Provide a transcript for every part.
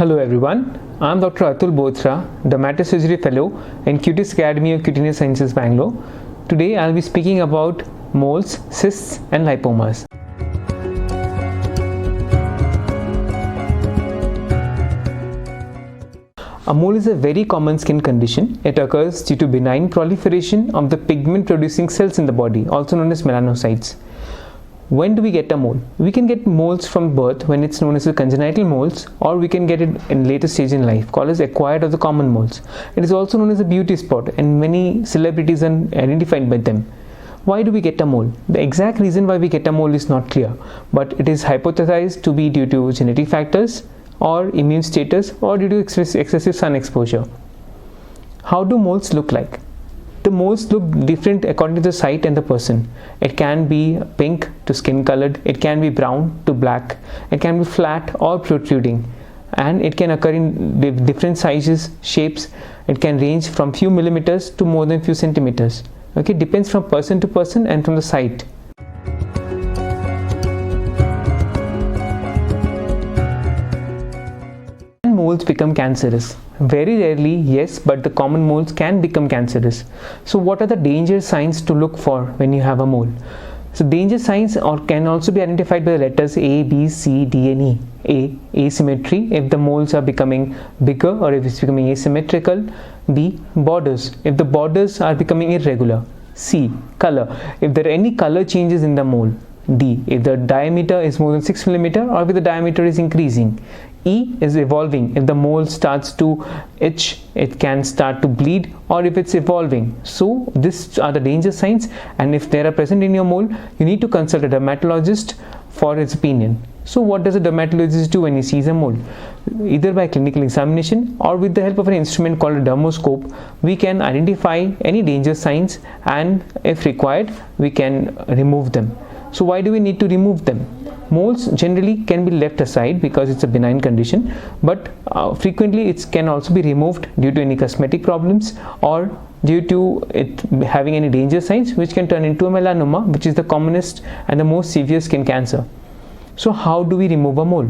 Hello everyone, I am Dr. Atul Bothra, Dermatosurgery Fellow in Cutis Academy of Cutaneous Sciences, Bangalore. Today I will be speaking about moles, cysts and lipomas. A mole is a very common skin condition. It occurs due to benign proliferation of the pigment producing cells in the body, also known as melanocytes. When do we get a mole? We can get moles from birth when it's known as the congenital moles, or we can get it in later stage in life called as acquired or the common moles. It is also known as a beauty spot and many celebrities are identified by them. Why do we get a mole? The exact reason why we get a mole is not clear, but it is hypothesized to be due to genetic factors or immune status or due to excessive sun exposure. How do moles look like? The moles look different according to the site and the person. It can be pink to skin colored, it can be brown to black, it can be flat or protruding, and it can occur in different sizes, shapes. It can range from few millimeters to more than few centimeters. Okay, depends from person to person and from the site. Moles become cancerous. Very rarely, yes, but the common moles can become cancerous. So what are the danger signs to look for when you have a mole? So danger signs can also be identified by the letters A, B, C, D and E. A, asymmetry, if the moles are becoming bigger or if it's becoming asymmetrical. B, borders, if the borders are becoming irregular. C, color, if there are any color changes in the mole. D, if the diameter is more than 6 mm or if the diameter is increasing. E is evolving, if the mole starts to itch, it can start to bleed, or if it's evolving. So these are the danger signs, and if they are present in your mole, you need to consult a dermatologist for his opinion. So what does a dermatologist do when he sees a mole? Either by clinical examination or with the help of an instrument called a dermoscope, we can identify any danger signs, and if required, we can remove them. So why do we need to remove them? Moles generally can be left aside because it's a benign condition, but frequently it can also be removed due to any cosmetic problems or due to it having any danger signs, which can turn into a melanoma, which is the commonest and the most severe skin cancer. So how do we remove a mole?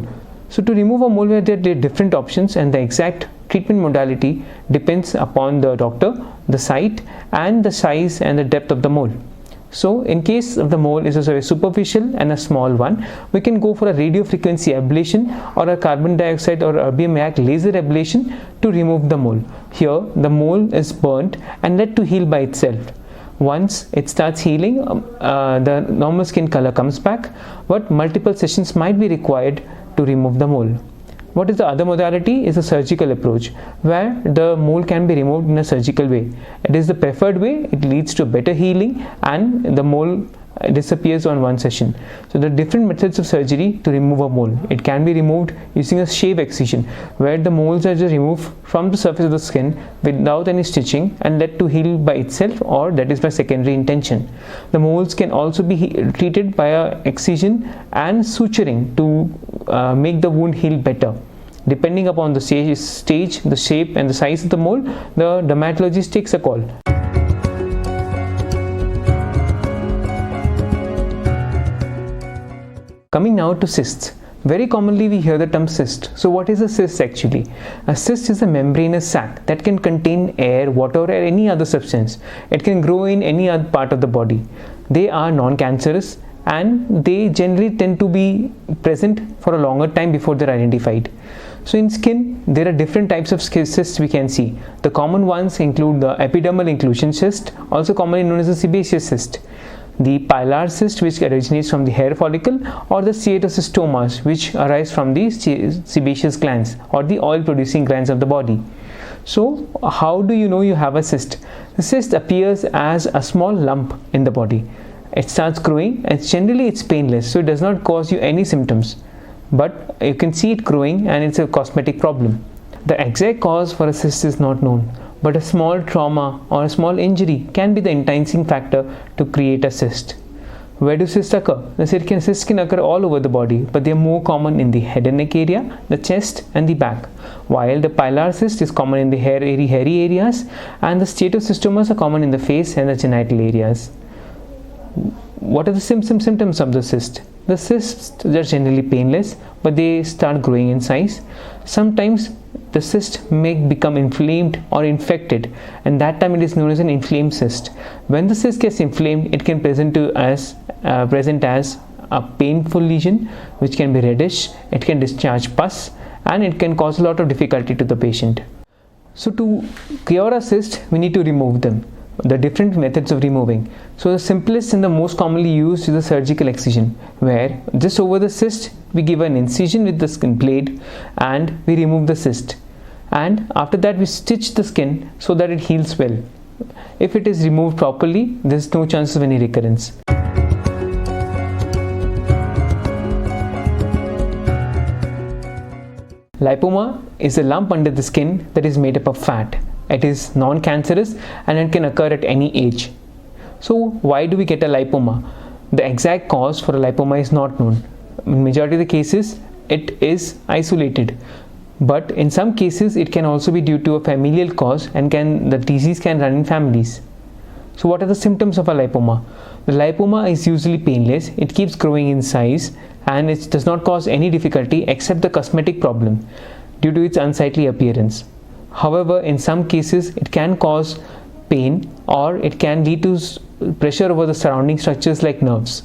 So to remove a mole, there are different options, and the exact treatment modality depends upon the doctor, the site and the size and the depth of the mole. So in case of the mole is a superficial and a small one, we can go for a radiofrequency ablation or a carbon dioxide or erbium-YAG laser ablation to remove the mole. Here the mole is burnt and let to heal by itself. Once it starts healing, the normal skin color comes back, but multiple sessions might be required to remove the mole. What is the other modality? Is a surgical approach, where the mole can be removed in a surgical way. It is the preferred way. It leads to better healing and the mole disappears on one session. So there are different methods of surgery to remove a mole. It can be removed using a shave excision, where the moles are just removed from the surface of the skin without any stitching and let to heal by itself, or that is by secondary intention. The moles can also be treated by a excision and suturing to make the wound heal better. Depending upon the stage, the shape and the size of the mole, the dermatologist takes a call. Coming now to cysts. Very commonly we hear the term cyst. So what is a cyst actually? A cyst is a membranous sac that can contain air, water or any other substance. It can grow in any other part of the body. They are non-cancerous and they generally tend to be present for a longer time before they are identified. So in skin, there are different types of cysts we can see. The common ones include the epidermal inclusion cyst, also commonly known as the sebaceous cyst, the pilar cyst, which originates from the hair follicle, or the steatocystomas, which arise from the sebaceous glands or the oil producing glands of the body. So how do you know you have a cyst? The cyst appears as a small lump in the body. It starts growing and generally it's painless, so it does not cause you any symptoms, but you can see it growing and it's a cosmetic problem. The exact cause for a cyst is not known, but a small trauma or a small injury can be the enticing factor to create a cyst. Where do cysts occur? The cysts can occur all over the body, but they are more common in the head and neck area, the chest and the back, while the pilar cyst is common in the hairy areas, and the steatocystomas are common in the face and the genital areas. What are the symptoms of the cyst? The cysts are generally painless, but they start growing in size. Sometimes the cyst may become inflamed or infected, and that time it is known as an inflamed cyst. When the cyst gets inflamed, it can present as a painful lesion which can be reddish, it can discharge pus, and it can cause a lot of difficulty to the patient. So to cure a cyst, we need to remove them. The different methods of removing. So the simplest and the most commonly used is a surgical excision, where just over the cyst we give an incision with the skin blade and we remove the cyst, and after that we stitch the skin so that it heals well. If it is removed properly, there is no chance of any recurrence. Lipoma is a lump under the skin that is made up of fat. It is non-cancerous and it can occur at any age. So why do we get a lipoma? The exact cause for a lipoma is not known. In majority of the cases, it is isolated. But in some cases, it can also be due to a familial cause, and the disease can run in families. So what are the symptoms of a lipoma? The lipoma is usually painless. It keeps growing in size and it does not cause any difficulty except the cosmetic problem due to its unsightly appearance. However, in some cases it can cause pain, or it can lead to pressure over the surrounding structures like nerves.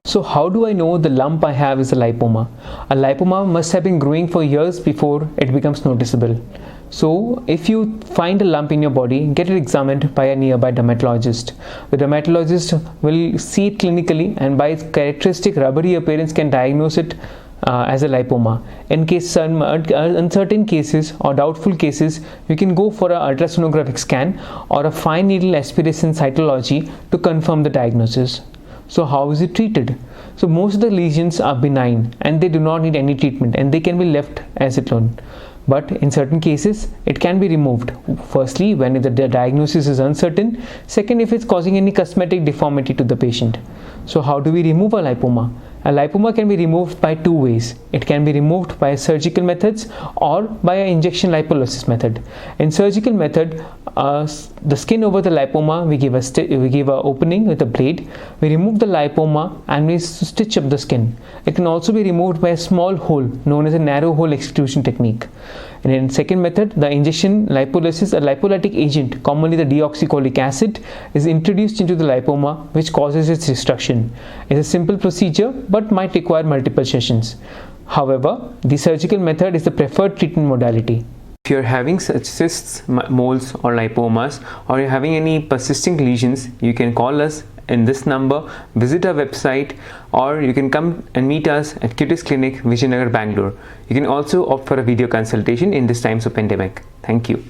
So how do I know the lump I have is a lipoma? A lipoma must have been growing for years before it becomes noticeable. So if you find a lump in your body, get it examined by a nearby dermatologist. The dermatologist will see it clinically and by its characteristic rubbery appearance can diagnose it as a lipoma. In uncertain cases or doubtful cases, you can go for an ultrasonographic scan or a fine needle aspiration cytology to confirm the diagnosis. So how is it treated? So most of the lesions are benign and they do not need any treatment and they can be left as it alone. But in certain cases, it can be removed. Firstly, when the diagnosis is uncertain. Second, if it's causing any cosmetic deformity to the patient. So how do we remove a lipoma? A lipoma can be removed by two ways. It can be removed by surgical methods or by an injection lipolysis method. In surgical method, the skin over the lipoma, we give a opening with a blade. We remove the lipoma and we stitch up the skin. It can also be removed by a small hole known as a narrow hole extrusion technique. And in second method, the injection lipolysis, a lipolytic agent, commonly the deoxycholic acid, is introduced into the lipoma, which causes its destruction. It's a simple procedure but might require multiple sessions. However, the surgical method is the preferred treatment modality. If you're having such cysts, moles or lipomas, or you're having any persisting lesions, you can call us in this number, visit our website, or you can come and meet us at Cutis Clinic, Vijayanagar, Bangalore. You can also opt for a video consultation in these times of pandemic. Thank you.